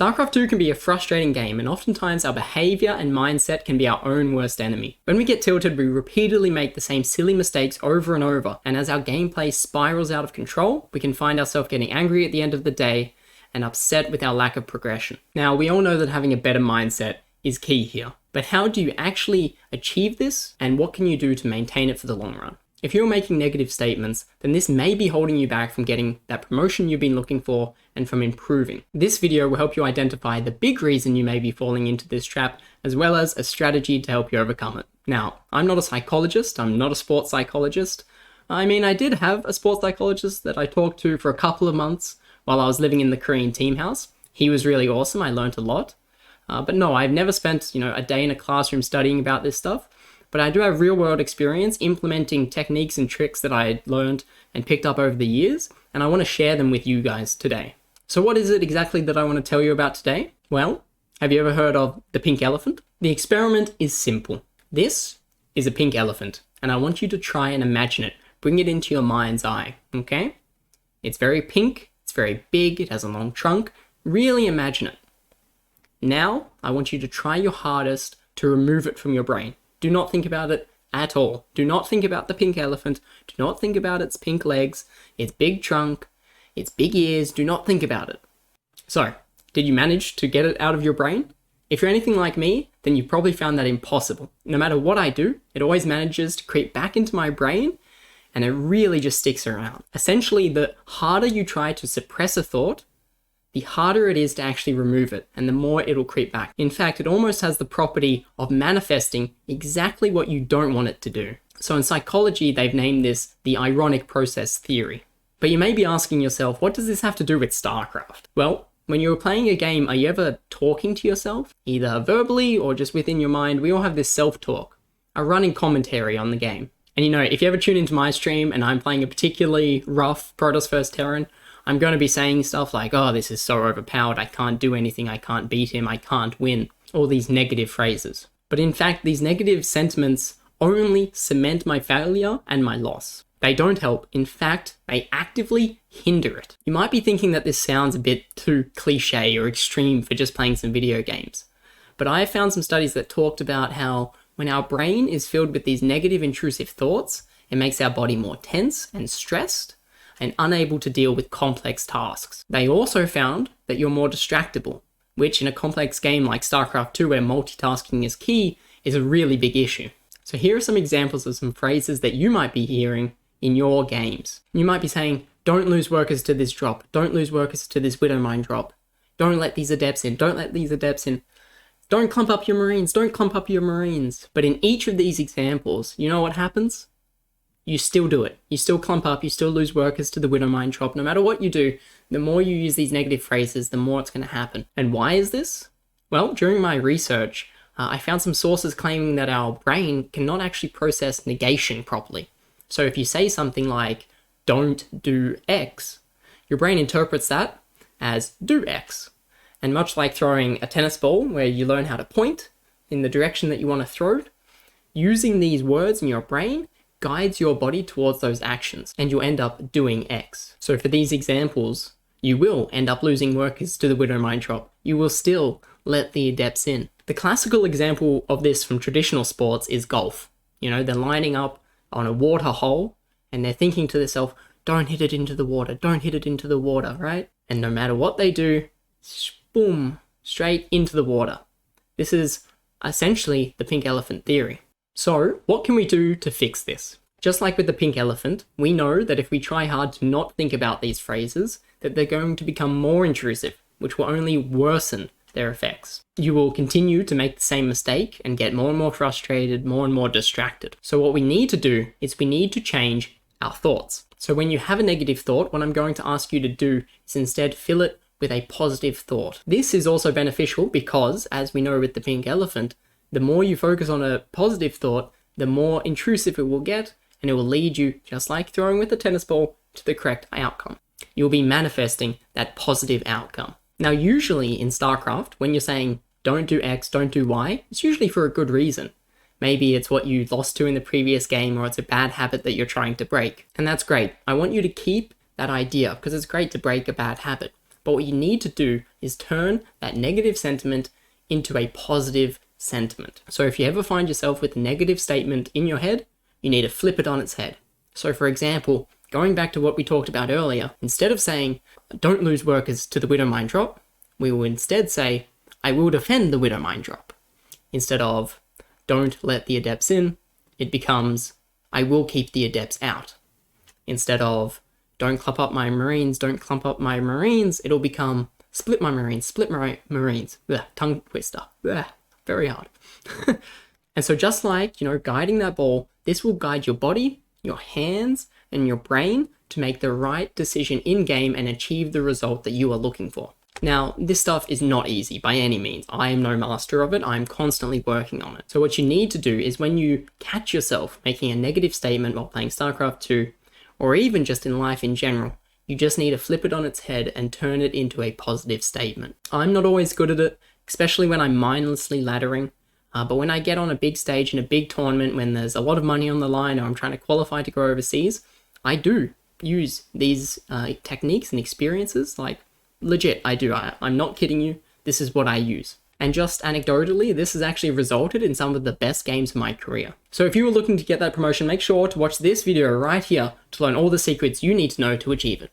StarCraft 2 can be a frustrating game, and oftentimes our behavior and mindset can be our own worst enemy. When we get tilted, we repeatedly make the same silly mistakes over and over, and as our gameplay spirals out of control, we can find ourselves getting angry at the end of the day and upset with our lack of progression. Now, we all know that having a better mindset is key here, but how do you actually achieve this, and what can you do to maintain it for the long run? If you're making negative statements, then this may be holding you back from getting that promotion you've been looking for and from improving. This video will help you identify the big reason you may be falling into this trap, as well as a strategy to help you overcome it. Now, I'm not a psychologist, I'm not a sports psychologist. I mean, I did have a sports psychologist that I talked to for a couple of months while I was living in the Korean team house. He was really awesome, I learned a lot. But no, I've never spent, a day in a classroom studying about this stuff. But I do have real-world experience implementing techniques and tricks that I learned and picked up over the years, and I want to share them with you guys today. So what is it exactly that I want to tell you about today? Well, have you ever heard of the pink elephant? The experiment is simple. This is a pink elephant, and I want you to try and imagine it. Bring it into your mind's eye, okay? It's very pink, it's very big, it has a long trunk. Really imagine it. Now, I want you to try your hardest to remove it from your brain. Do not think about it at all. Do not think about the pink elephant. Do not think about its pink legs, its big trunk, its big ears. Do not think about it. So, did you manage to get it out of your brain? If you're anything like me, then you probably found that impossible. No matter what I do, it always manages to creep back into my brain, and it really just sticks around. Essentially, the harder you try to suppress a thought, the harder it is to actually remove it, and the more it'll creep back. In fact, it almost has the property of manifesting exactly what you don't want it to do. So in psychology, they've named this the ironic process theory. But you may be asking yourself, what does this have to do with StarCraft? Well, when you're playing a game, are you ever talking to yourself? Either verbally or just within your mind. We all have this self-talk, a running commentary on the game. And if you ever tune into my stream and I'm playing a particularly rough Protoss vs Terran, I'm going to be saying stuff like, oh, this is so overpowered, I can't do anything, I can't beat him, I can't win. All these negative phrases. But in fact, these negative sentiments only cement my failure and my loss. They don't help. In fact, they actively hinder it. You might be thinking that this sounds a bit too cliche or extreme for just playing some video games. But I have found some studies that talked about how when our brain is filled with these negative intrusive thoughts, it makes our body more tense and stressed, and unable to deal with complex tasks. They also found that you're more distractible, which in a complex game like StarCraft 2 where multitasking is key, is a really big issue. So here are some examples of some phrases that you might be hearing in your games. You might be saying, don't lose workers to this drop, don't lose workers to this Widow Mine drop, don't let these adepts in, don't let these adepts in, don't clump up your Marines, don't clump up your Marines. But in each of these examples, you know what happens? You still do it. You still clump up, you still lose workers to the Widow Mine drop. No matter what you do, the more you use these negative phrases, the more it's going to happen. And why is this? Well, during my research, I found some sources claiming that our brain cannot actually process negation properly. So if you say something like, don't do X, your brain interprets that as do X. And much like throwing a tennis ball where you learn how to point in the direction that you want to throw, using these words in your brain guides your body towards those actions, and you'll end up doing X. So for these examples, you will end up losing workers to the Widow Mine drop. You will still let the adepts in. The classical example of this from traditional sports is golf. They're lining up on a water hole, and they're thinking to themselves, don't hit it into the water, don't hit it into the water, right? And no matter what they do, boom, straight into the water. This is essentially the pink elephant theory. So, what can we do to fix this? Just like with the pink elephant, we know that if we try hard to not think about these phrases, that they're going to become more intrusive, which will only worsen their effects. You will continue to make the same mistake and get more and more frustrated, more and more distracted. So what we need to do is we need to change our thoughts. So when you have a negative thought, what I'm going to ask you to do is instead fill it with a positive thought. This is also beneficial because, as we know with the pink elephant, the more you focus on a positive thought, the more intrusive it will get, and it will lead you, just like throwing with a tennis ball, to the correct outcome. You'll be manifesting that positive outcome. Now, usually in StarCraft, when you're saying, don't do X, don't do Y, it's usually for a good reason. Maybe it's what you lost to in the previous game, or it's a bad habit that you're trying to break. And that's great. I want you to keep that idea, because it's great to break a bad habit. But what you need to do is turn that negative sentiment into a positive sentiment. So if you ever find yourself with a negative statement in your head, you need to flip it on its head. So for example, going back to what we talked about earlier, instead of saying, don't lose workers to the widow mine drop, we will instead say, I will defend the widow mine drop. Instead of, don't let the adepts in, it becomes, I will keep the adepts out. Instead of, don't clump up my marines, don't clump up my marines, it'll become, split my marines, split my marines. Ugh, tongue twister. Ugh, very hard. And so just like, guiding that ball, this will guide your body, your hands, and your brain to make the right decision in-game and achieve the result that you are looking for. Now, this stuff is not easy by any means. I am no master of it. I'm constantly working on it. So what you need to do is when you catch yourself making a negative statement while playing StarCraft 2, or even just in life in general, you just need to flip it on its head and turn it into a positive statement. I'm not always good at it, especially when I'm mindlessly laddering. But when I get on a big stage in a big tournament, when there's a lot of money on the line or I'm trying to qualify to go overseas, I do use these techniques and experiences. Like, legit, I do. I'm not kidding you. This is what I use. And just anecdotally, this has actually resulted in some of the best games of my career. So if you were looking to get that promotion, make sure to watch this video right here to learn all the secrets you need to know to achieve it.